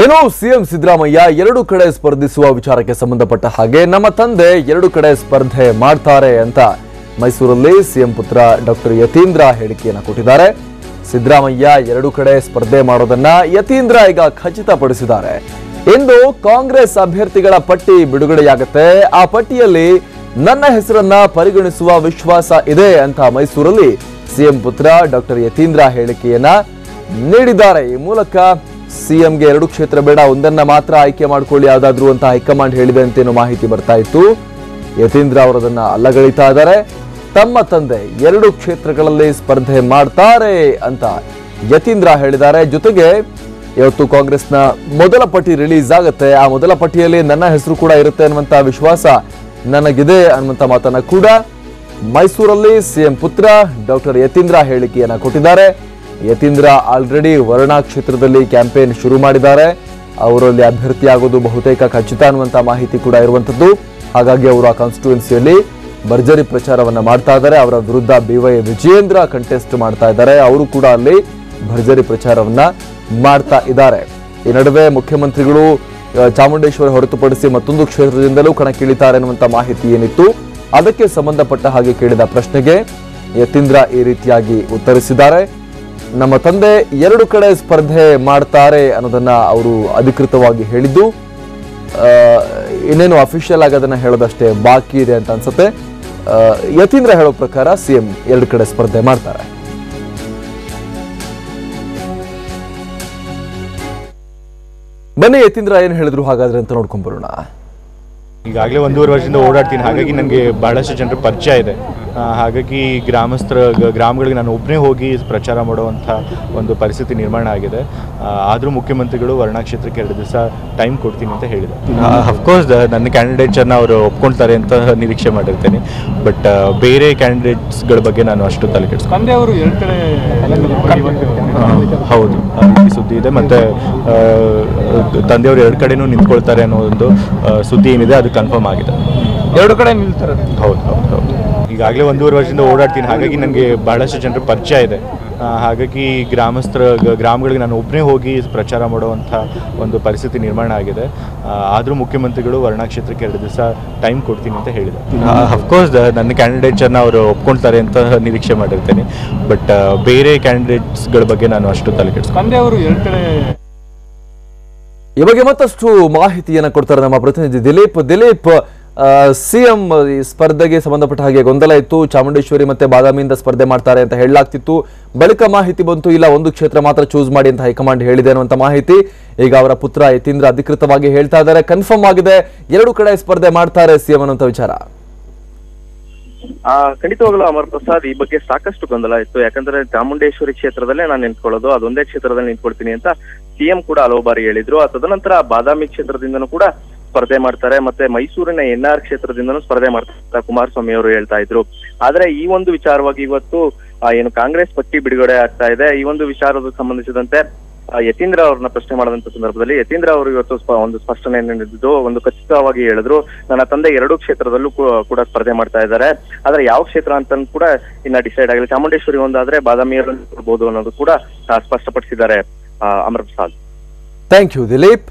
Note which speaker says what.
Speaker 1: ಏನೋ ಸಿಎಂ ಸಿದ್ದರಾಮಯ್ಯ ಎರಡು ಕಡೆ ಸ್ಪರ್ಧಿಸುವ ವಿಚಾರಕ್ಕೆ ಸಂಬಂಧಪಟ್ಟ ಹಾಗೆ ನಮ್ಮ ತಂದೆ ಎರಡು ಕಡೆ ಸ್ಪರ್ಧೆ ಮಾಡ್ತಾರೆ ಅಂತ ಮೈಸೂರಲ್ಲಿ ಸಿಎಂ ಪುತ್ರ ಡಾಕ್ಟರ್ ಯತೀಂದ್ರ ಹೇಳಿಕೆಯನ್ನು ಕೊಟ್ಟಿದ್ದಾರೆ. ಸಿದ್ದರಾಮಯ್ಯ ಎರಡು ಕಡೆ ಸ್ಪರ್ಧೆ ಮಾಡೋದನ್ನ ಯತೀಂದ್ರ ಈಗ ಖಚಿತಪಡಿಸಿದ್ದಾರೆ. ಇಂದು ಕಾಂಗ್ರೆಸ್ ಅಭ್ಯರ್ಥಿಗಳ ಪಟ್ಟಿ ಬಿಡುಗಡೆಯಾಗುತ್ತೆ. ಆ ಪಟ್ಟಿಯಲ್ಲಿ ನನ್ನ ಹೆಸರನ್ನ ಪರಿಗಣಿಸುವ ವಿಶ್ವಾಸ ಇದೆ ಅಂತ ಮೈಸೂರಲ್ಲಿ ಸಿಎಂ ಪುತ್ರ ಡಾಕ್ಟರ್ ಯತೀಂದ್ರ ಹೇಳಿಕೆಯನ್ನ ನೀಡಿದ್ದಾರೆ. ಈ ಮೂಲಕ ಸಿಎಂಗೆ ಎರಡು ಕ್ಷೇತ್ರ ಬೇಡ, ಒಂದನ್ನ ಮಾತ್ರ ಆಯ್ಕೆ ಮಾಡಿಕೊಳ್ಳಿ ಯಾವ್ದಾದ್ರು ಅಂತ ಹೈಕಮಾಂಡ್ ಹೇಳಿದೆ ಅಂತೇನೋ ಮಾಹಿತಿ ಬರ್ತಾ ಇತ್ತು. ಯತೀಂದ್ರ ಅವರದನ್ನ ಅಲ್ಲಗಳಿತಾ ಇದ್ದಾರೆ. ತಮ್ಮ ತಂದೆ ಎರಡು ಕ್ಷೇತ್ರಗಳಲ್ಲಿ ಸ್ಪರ್ಧೆ ಮಾಡ್ತಾರೆ ಅಂತ ಯತೀಂದ್ರ ಹೇಳಿದ್ದಾರೆ. ಜೊತೆಗೆ ಇವತ್ತು ಕಾಂಗ್ರೆಸ್ನ ಮೊದಲ ಪಟ್ಟಿ ರಿಲೀಸ್ ಆಗುತ್ತೆ. ಆ ಮೊದಲ ಪಟ್ಟಿಯಲ್ಲಿ ನನ್ನ ಹೆಸರು ಕೂಡ ಇರುತ್ತೆ ಅನ್ನುವಂತ ವಿಶ್ವಾಸ ನನಗಿದೆ ಅನ್ನುವಂತ ಮಾತನ್ನ ಕೂಡ ಮೈಸೂರಲ್ಲಿ ಸಿಎಂ ಪುತ್ರ ಡಾಕ್ಟರ್ ಯತೀಂದ್ರ ಹೇಳಿಕೆಯನ್ನ ಕೊಟ್ಟಿದ್ದಾರೆ. ಯತೀಂದ್ರ ಆಲ್ರೆಡಿ ವರ್ಣಾ ಕ್ಷೇತ್ರದಲ್ಲಿ ಕ್ಯಾಂಪೇನ್ ಶುರು ಮಾಡಿದ್ದಾರೆ. ಅವರಲ್ಲಿ ಅಭ್ಯರ್ಥಿ ಆಗೋದು ಬಹುತೇಕ ಖಚಿತ ಅನ್ನುವಂತ ಮಾಹಿತಿ ಕೂಡ ಇರುವಂತದ್ದು. ಹಾಗಾಗಿ ಅವರು ಆ ಕಾನ್ಸ್ಟಿಟ್ಯೂನ್ಸಿಯಲ್ಲಿ ಭರ್ಜರಿ ಪ್ರಚಾರವನ್ನ ಮಾಡ್ತಾ ಇದ್ದಾರೆ. ಅವರ ವಿರುದ್ಧ BY ವಿಜಯೇಂದ್ರ ಕಂಟೆಸ್ಟ್ ಮಾಡ್ತಾ ಇದ್ದಾರೆ. ಅವರು ಕೂಡ ಅಲ್ಲಿ ಭರ್ಜರಿ ಪ್ರಚಾರವನ್ನ ಮಾಡ್ತಾ ಇದ್ದಾರೆ. ಈ ನಡುವೆ ಮುಖ್ಯಮಂತ್ರಿಗಳು ಚಾಮುಂಡೇಶ್ವರಿ ಹೊರತುಪಡಿಸಿ ಮತ್ತೊಂದು ಕ್ಷೇತ್ರದಿಂದಲೂ ಕಣಕ್ಕಿಳಿತಾರೆ ಅನ್ನುವಂತ ಮಾಹಿತಿ ಏನಿತ್ತು, ಅದಕ್ಕೆ ಸಂಬಂಧಪಟ್ಟ ಹಾಗೆ ಕೇಳಿದ ಪ್ರಶ್ನೆಗೆ ಯತೀಂದ್ರ ಈ ರೀತಿಯಾಗಿ ಉತ್ತರಿಸಿದ್ದಾರೆ. ನಮ್ಮ ತಂದೆ ಎರಡು ಕಡೆ ಸ್ಪರ್ಧೆ ಮಾಡ್ತಾರೆ ಅನ್ನೋದನ್ನ ಅವರು ಅಧಿಕೃತವಾಗಿ ಹೇಳಿದ್ದು, ಇನ್ನೇನು ಅಫಿಷಿಯಲ್ ಆಗಿ ಅದನ್ನ ಹೇಳೋದಷ್ಟೇ ಬಾಕಿ ಇದೆ ಅಂತ ಅನ್ಸುತ್ತೆ. ಯತೀಂದ್ರ ಹೇಳೋ ಪ್ರಕಾರ ಸಿಎಂ ಎರಡು ಕಡೆ ಸ್ಪರ್ಧೆ ಮಾಡ್ತಾರೆ. ಬನ್ನಿ ಯತೀಂದ್ರ ಏನ್ ಹೇಳಿದ್ರು ಹಾಗಾದ್ರೆ ಅಂತ ನೋಡ್ಕೊಂಡ್ ಬರೋಣ.
Speaker 2: ಈಗಾಗಲೇ 1.5 ವರ್ಷದಿಂದ ಓಡಾಡ್ತೀನಿ, ಹಾಗಾಗಿ ನನಗೆ ಬಹಳಷ್ಟು ಜನರ ಪರಿಚಯ ಇದೆ. ಹಾಗಾಗಿ ಗ್ರಾಮಗಳಿಗೆ ನಾನು ಒಬ್ಬನೇ ಹೋಗಿ ಪ್ರಚಾರ ಮಾಡುವಂಥ ಒಂದು ಪರಿಸ್ಥಿತಿ ನಿರ್ಮಾಣ ಆಗಿದೆ. ಆದರೂ ಮುಖ್ಯಮಂತ್ರಿಗಳು ವರ್ಣಾ ಕ್ಷೇತ್ರಕ್ಕೆ 2 ದಿವಸ ಟೈಮ್ ಕೊಡ್ತೀನಿ ಅಂತ ಹೇಳಿದೆ. ಅಫ್ಕೋರ್ಸ್ ನನ್ನ ಕ್ಯಾಂಡಿಡೇಟ್ಸನ್ನು ಅವರು ಒಪ್ಕೊಳ್ತಾರೆ ಅಂತ ನಿರೀಕ್ಷೆ ಮಾಡಿರ್ತೇನೆ. ಬಟ್ ಬೇರೆ ಕ್ಯಾಂಡಿಡೇಟ್ಸ್ಗಳ ಬಗ್ಗೆ ನಾನು ಅಷ್ಟು ತಲೆ ಕೆಡಿಸ್ಕೊಂಡು ಹೌದು ಆ ರೀತಿ ಸುದ್ದಿ ಇದೆ. ಮತ್ತು ತಂದೆಯವರು ಎರಡು ಕಡೆನೂ ನಿಂತ್ಕೊಳ್ತಾರೆ ಅನ್ನೋ ಒಂದು ಸುದ್ದಿ ಏನಿದೆ ಅದು ಕನ್ಫರ್ಮ್ ಆಗಿದೆ.
Speaker 3: ಎರಡು ಕಡೆ ನಿಲ್ತಾರೆ.
Speaker 2: ಹೌದು ಹೌದು ಹೌದು. ಈಗಾಗಲೇ 1.5 ವರ್ಷದಿಂದ ಓಡಾಡ್ತೀನಿ, ಹಾಗಾಗಿ ನನಗೆ ಬಹಳಷ್ಟು ಜನರ ಪರಿಚಯ ಇದೆ. ಹಾಗಾಗಿ ಗ್ರಾಮಗಳಿಗೆ ನಾನು ಒಬ್ಬನೇ ಹೋಗಿ ಪ್ರಚಾರ ಮಾಡುವಂಥ ಒಂದು ಪರಿಸ್ಥಿತಿ ನಿರ್ಮಾಣ ಆಗಿದೆ. ಆದರೂ ಮುಖ್ಯಮಂತ್ರಿಗಳು ವರ್ಣಾ ಕ್ಷೇತ್ರಕ್ಕೆ 2 ದಿವಸ ಟೈಮ್ ಕೊಡ್ತೀನಿ ಅಂತ ಹೇಳಿದೆ. ಅಫ್ಕೋರ್ಸ್ ನನ್ನ ಕ್ಯಾಂಡಿಡೇಟ್ಸನ್ನು ಅವರು ಒಪ್ಕೊಳ್ತಾರೆ ಅಂತ ನಿರೀಕ್ಷೆ ಮಾಡಿರ್ತೇನೆ. ಬಟ್ ಬೇರೆ ಕ್ಯಾಂಡಿಡೇಟ್ಸ್ಗಳ ಬಗ್ಗೆ ನಾನು ಅಷ್ಟು ತಲೆ ಕೆಡಿಸ್ಕೊಂಡು
Speaker 1: ಈ ಬಗ್ಗೆ ಮತ್ತಷ್ಟು ಮಾಹಿತಿಯನ್ನು ಕೊಡ್ತಾರೆ ನಮ್ಮ ಪ್ರತಿನಿಧಿ ದಿಲೀಪ್. ಸಿಎಂ ಸ್ಪರ್ಧೆಗೆ ಸಂಬಂಧಪಟ್ಟ ಹಾಗೆ ಗೊಂದಲ ಇತ್ತು. ಚಾಮುಂಡೇಶ್ವರಿ ಮತ್ತೆ ಬಾದಾಮಿಯಿಂದ ಸ್ಪರ್ಧೆ ಮಾಡ್ತಾರೆ ಅಂತ ಹೇಳಲಾಗ್ತಿತ್ತು. ಬಳಿಕ ಮಾಹಿತಿ ಬಂತು, ಇಲ್ಲ ಒಂದು ಕ್ಷೇತ್ರ ಮಾತ್ರ ಚೂಸ್ ಮಾಡಿ ಅಂತ ಹೈಕಮಾಂಡ್ ಹೇಳಿದೆ ಅನ್ನುವಂತ ಮಾಹಿತಿ ಈಗ ಅವರ ಪುತ್ರ ಯತೀಂದ್ರ ಅಧಿಕೃತವಾಗಿ ಹೇಳ್ತಾ ಇದ್ದಾರೆ. ಕನ್ಫರ್ಮ್ ಆಗಿದೆ, ಎರಡು ಕಡೆ ಸ್ಪರ್ಧೆ ಮಾಡ್ತಾರೆ ಸಿಎಂ ಅನ್ನುವಂತ ವಿಚಾರ.
Speaker 4: ಖಂಡಿತವಾಗಲೂ ಅಮರ್ ಪ್ರಸಾದ್, ಈ ಬಗ್ಗೆ ಸಾಕಷ್ಟು ಗೊಂದಲ ಇತ್ತು. ಯಾಕಂದ್ರೆ ಚಾಮುಂಡೇಶ್ವರಿ ಕ್ಷೇತ್ರದಲ್ಲೇ ನಾನು ನಿಂತ್ಕೊಳ್ಳೋದು, ಅದೊಂದೇ ಕ್ಷೇತ್ರದಲ್ಲಿ ನಿಂತ್ಕೊಳ್ತೀನಿ ಅಂತ ಸಿಎಂ ಕೂಡ ಹಲವು ಬಾರಿ ಹೇಳಿದ್ರು. ತದನಂತರ ಬಾದಾಮಿ ಕ್ಷೇತ್ರದಿಂದನೂ ಕೂಡ ಸ್ಪರ್ಧೆ ಮಾಡ್ತಾರೆ, ಮತ್ತೆ ಮೈಸೂರಿನ NR ಕ್ಷೇತ್ರದಿಂದನೂ ಸ್ಪರ್ಧೆ ಮಾಡ್ತಾರೆ ಕುಮಾರಸ್ವಾಮಿ ಅವರು ಹೇಳ್ತಾ ಇದ್ರು. ಆದ್ರೆ ಈ ಒಂದು ವಿಚಾರವಾಗಿ ಇವತ್ತು ಏನು ಕಾಂಗ್ರೆಸ್ ಪಟ್ಟಿ ಬಿಡುಗಡೆ ಆಗ್ತಾ ಇದೆ, ಈ ಒಂದು ವಿಚಾರದ ಸಂಬಂಧಿಸಿದಂತೆ ಯತೀಂದ್ರ ಅವ್ರನ್ನ ಪ್ರಶ್ನೆ ಮಾಡಿದಂತ ಸಂದರ್ಭದಲ್ಲಿ ಯತೀಂದ್ರ ಅವರು ಇವತ್ತು ಒಂದು ಸ್ಪಷ್ಟನೆಯನ್ನು ನೀಡಿದ್ದು, ಒಂದು ಖಚಿತವಾಗಿ ಹೇಳಿದ್ರು, ನನ್ನ ತಂದೆ ಎರಡು ಕ್ಷೇತ್ರದಲ್ಲೂ ಕೂಡ ಸ್ಪರ್ಧೆ ಮಾಡ್ತಾ ಇದ್ದಾರೆ. ಆದ್ರೆ ಯಾವ ಕ್ಷೇತ್ರ ಅಂತ ಕೂಡ ಇನ್ನ ಡಿಸೈಡ್ ಆಗಿಲ್ಲ. ಚಾಮುಂಡೇಶ್ವರಿ ಒಂದಾದ್ರೆ ಬಾದಾಮಿಯಲ್ಲಿ ಕೊಡ್ಬೋದು ಅನ್ನೋದು ಕೂಡ ಸ್ಪಷ್ಟಪಡಿಸಿದ್ದಾರೆ ಅಮರ್ ಪ್ರಸಾದ್.
Speaker 1: Thank you Dilip.